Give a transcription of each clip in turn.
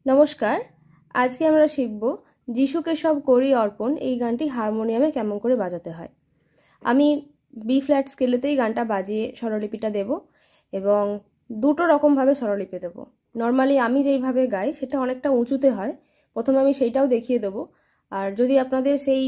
নমস্কার, আজকে আমরা শিখব যিশুকে সব করি অর্পণ এই গানটি হারমোনিয়ামে কেমন করে বাজাতে হয়। আমি বি ফ্ল্যাট স্কেলেতেই গানটা বাজিয়ে স্বরলিপিটা দেব এবং দুটো রকমভাবে স্বরলিপি দেব। নর্মালি আমি যেইভাবে গাই সেটা অনেকটা উঁচুতে হয়, প্রথমে আমি সেইটাও দেখিয়ে দেবো। আর যদি আপনাদের সেই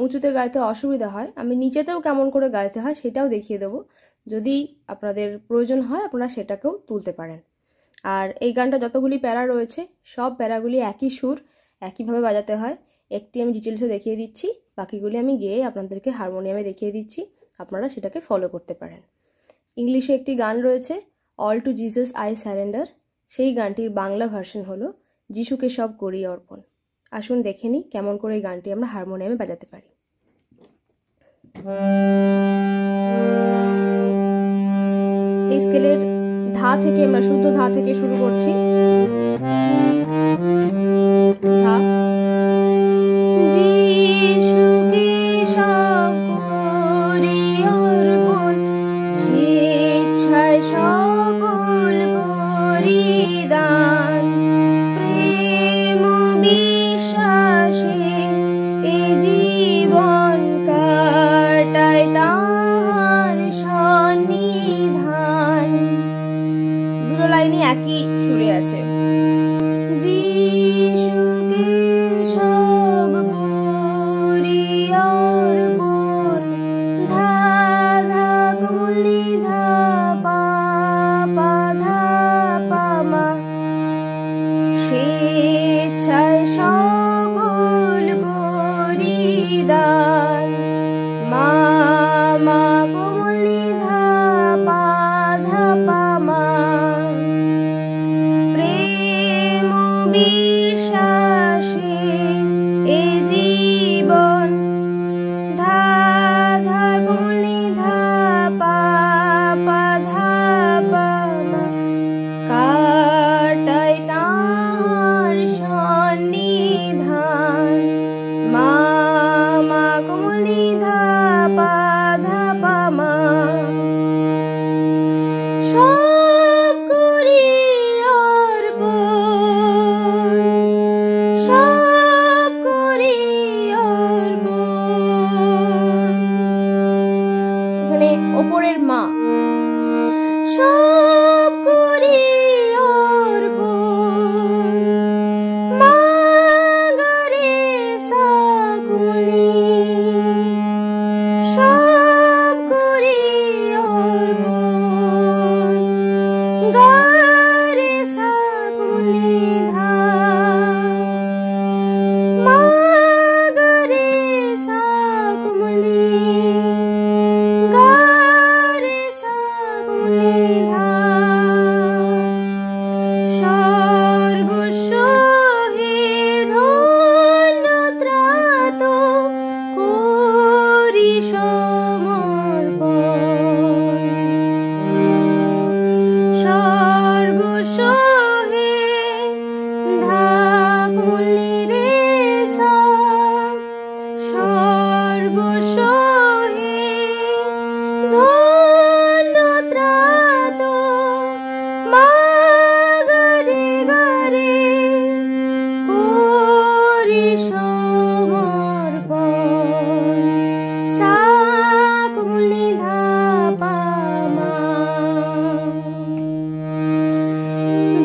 উঁচুতে গাইতে অসুবিধা হয়, আমি নিচেতেও কেমন করে গাইতে হয় সেটাও দেখিয়ে দেবো। যদি আপনাদের প্রয়োজন হয় আপনারা সেটাকেও তুলতে পারেন। আর এই গানটা যতগুলি প্যারা রয়েছে সব প্যারাগুলি একই সুর, একইভাবে বাজাতে হয়। একটি আমি ডিটেলসে দেখিয়ে দিচ্ছি, বাকিগুলি আমি গেয়ে আপনাদেরকে হারমোনিয়ামে দেখিয়ে দিচ্ছি, আপনারা সেটাকে ফলো করতে পারেন। ইংলিশে একটি গান রয়েছে all two Jesus I surrender, সেই গানটির বাংলা ভার্সন হলো যিশুকে সব করি অর্পণ। আসুন দেখে নিই কেমন করে এই গানটি আমরা হারমোনিয়ামে বাজাতে পারি। এই স্কেলের ধা থেকে আমরা শুদ্ধ ধা থেকে শুরু করছি। ধা, যিশুকে সব করি অর্পণ, স্বেচ্ছায় সকল করি দান, প্রেম বিশ্বাসে এ জীবন কাটাই তাহার সন্নিধান। দুটো লাইনই একই সুরে আছে। যিশুকে সব করি অর্পণ, ধা ধা কমলি ধা পা পা ধা পা মা, স্বেচ্ছায় সকল করি দান, মা মা কমলি ধা পা ধা পা মা, প্রেম বিশ্বাসে এ জীবন, ধা ধা কমলি ধা পা পা ধা পা মা, কাটাই তাহার সন্নিধান, মা মা কমলি ধা পা ধা পা মা, সব করি অর্পণ, সব করি অর্পণ। এখানে ওপরের মা, সব করি অর্পণ, মা গা রে সা কমলি, সব করি অর্পণ, গা রে সা কমলি ধা, মা গা রে সা কমলি, গা রে সা কমলি ধা, সর্বস্ব হে ধন্য ত্রাত করি সমর্পণ, সর্বস্ব হে ধা কমলি রে সা, সর্বস্ব হে ধন্য ত্রাত, মা গা রে করি সমর্পণ, সা কমলি ধা পা মা,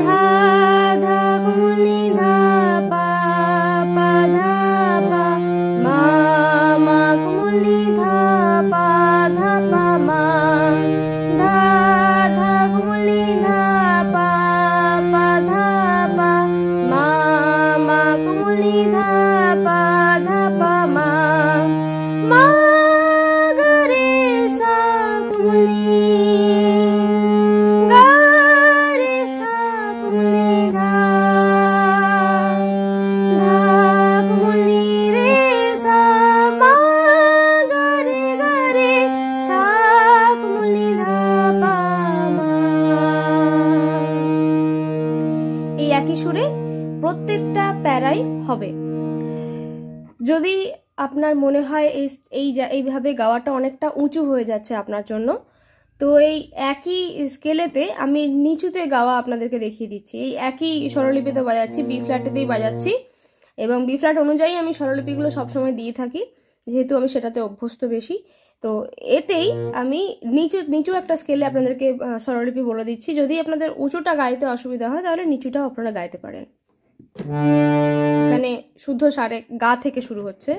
ধা ধা কমলি ধা পা পা ধা পা, মা মা কমলি ধা পা ধা পা মা, ধা ধা কমলি ধা পা পা ধা পা, মা মা কমলি ধা পা ধা পা মা, মা গা রে সা কমলি, গা রে সা কমলি ধা, ধা কমলি রে সা, মা গা রে সা কমলি ধা পা মা। এই একই সুরে প্রত্যেকটা প্যারাই হবে। যদি আপনার মনে হয় এইভাবে গাওয়াটা অনেকটা উঁচু হয়ে যাচ্ছে আপনার জন্য, তো এই একই স্কেলেতে আমি নিচুতে গাওয়া আপনাদেরকে দেখিয়ে দিচ্ছি। এই একই স্বরলিপিতে বাজাচ্ছি, বি ফ্ল্যাটেতেই বাজাচ্ছি, এবং বি ফ্ল্যাট অনুযায়ী আমি স্বরলিপিগুলো সবসময় দিয়ে থাকি, যেহেতু আমি সেটাতে অভ্যস্ত বেশি। তো এতেই আমি নিচু একটা স্কেলে আপনাদেরকে স্বরলিপি বলে দিচ্ছি। যদি আপনাদের উঁচুটা গাইতে অসুবিধা হয় তাহলে নিচুটাও আপনারা গাইতে পারেন। এখানে শুদ্ধ সারে গা থেকে শুরু হচ্ছে।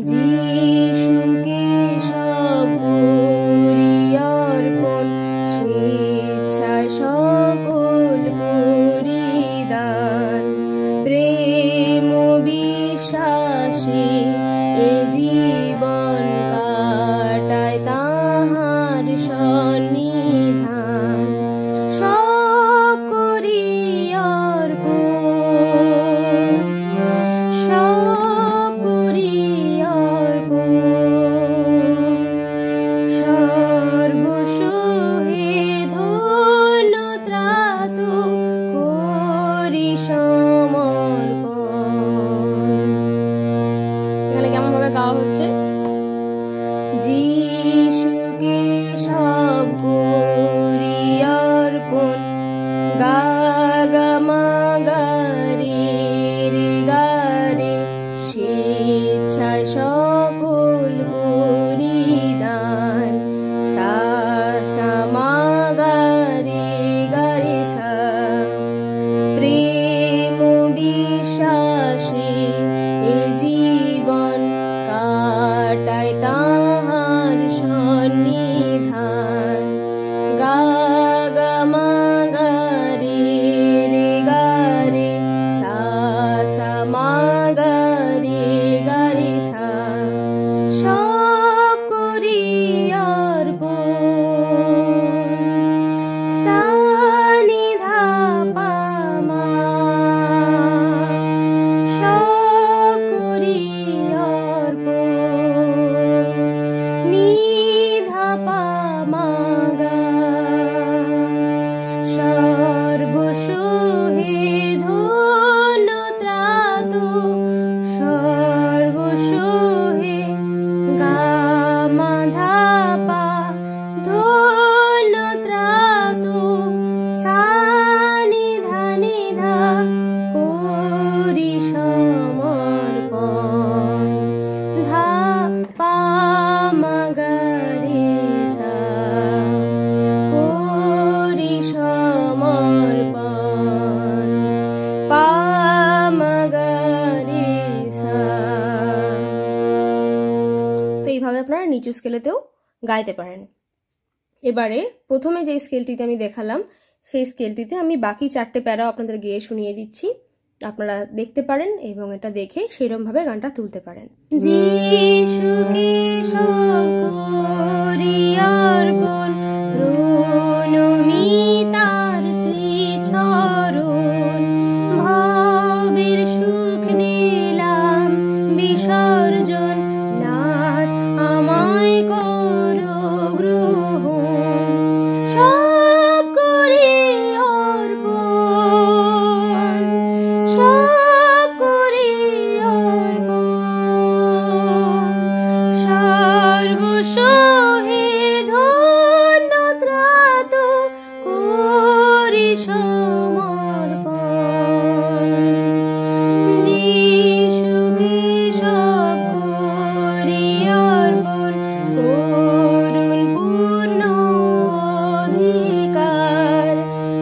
যিশুকে সব করি অর্পণ, স্বেচ্ছায় সকল করি দান, প্রেম বিশ্বাসে এ জীবন কাটায় তাহার সন্নিধান, সব করি অর্পণ, সব করি অর্পণ, সর্বসহে ধন্য ত্রাত করি সমর্পণ। এখানে কেমন ভাবে গাওয়া হচ্ছে? যিশুকে সব করি অর্পণ, গা গা মা গা রে রে গা রে, স্বেচ্ছায় সকল করি দান, সা সা মা গা রে সা, প্রেম বিশ্বাসে এ জীবন কাটায় তাহার সন্নিধান, গা গা মা গা রে গা রে, সা সা মা গা রে সা, সব করি অর্পণ, সা নি ধা পা মা, সব করি অর্পণ, নি ধা পা মা গা, সর্বসহে ধন্য ত্রাত, সর্বসহে গা মা ধা পা, ধন্য ত্রাত, সা নি ধা করি সমর্পণ, ধা পা মা গা রে সা, করি সমর্পণ, পা মা গা রে সা। তো এইভাবে আপনারা নিচু স্কেলেতেও গাইতে পারেন। এবারে প্রথমে যে স্কেলটিতে আমি দেখালাম সেই স্কেলটিতে আমি বাকি 4টে প্যারাও আপনাদের গেয়ে শুনিয়ে দিচ্ছি, আপনারা দেখতে পারেন এবং এটা দেখে সেরকম ভাবে গানটা তুলতে পারেন। যিশুকে সব করি অর্পণ, প্রণমি তার শ্রীচরণ, ভবের সুখ দিলাম বিসর্জন, নাথ আমায় করো গ্রহণ, সব করি অর্পণ, সব করি অর্পণ, সর্বসহে ধন্য ত্রাত করি সমর্পণ, যিশুকে সব করি অর্পণ, করুণ পূর্ণ অধিকার,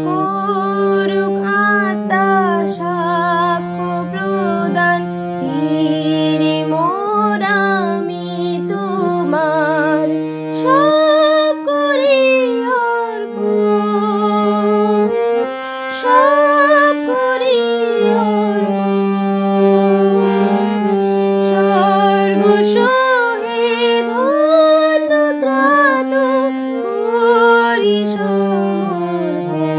করুক আত্মা সাক্ষ্য প্রদান, তিনি মোর আমি তোমার, সব করি অর্পণ, সব করি অর্পণ, সর্বসহে ধন্য ত্রাত করি সমর্পণ,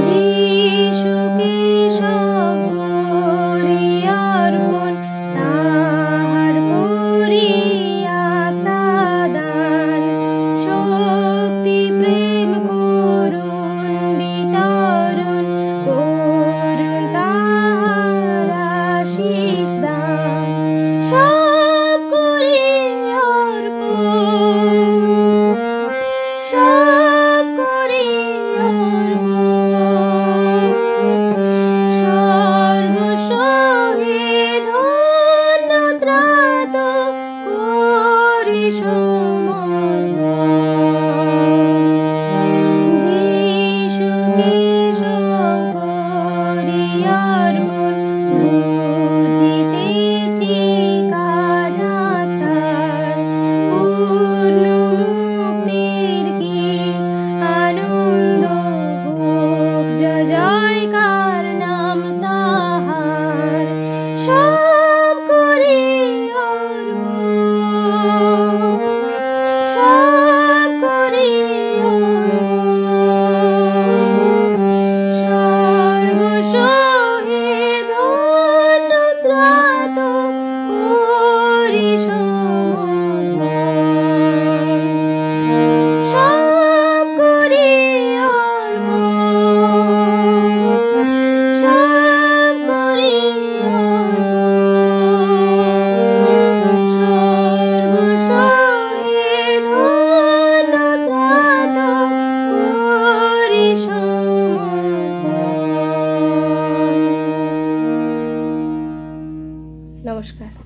যিশুকে সব করি অর্পণ, তাহার করি আত্মা দান, শক্তি প্রেম করুণ নমস্কার।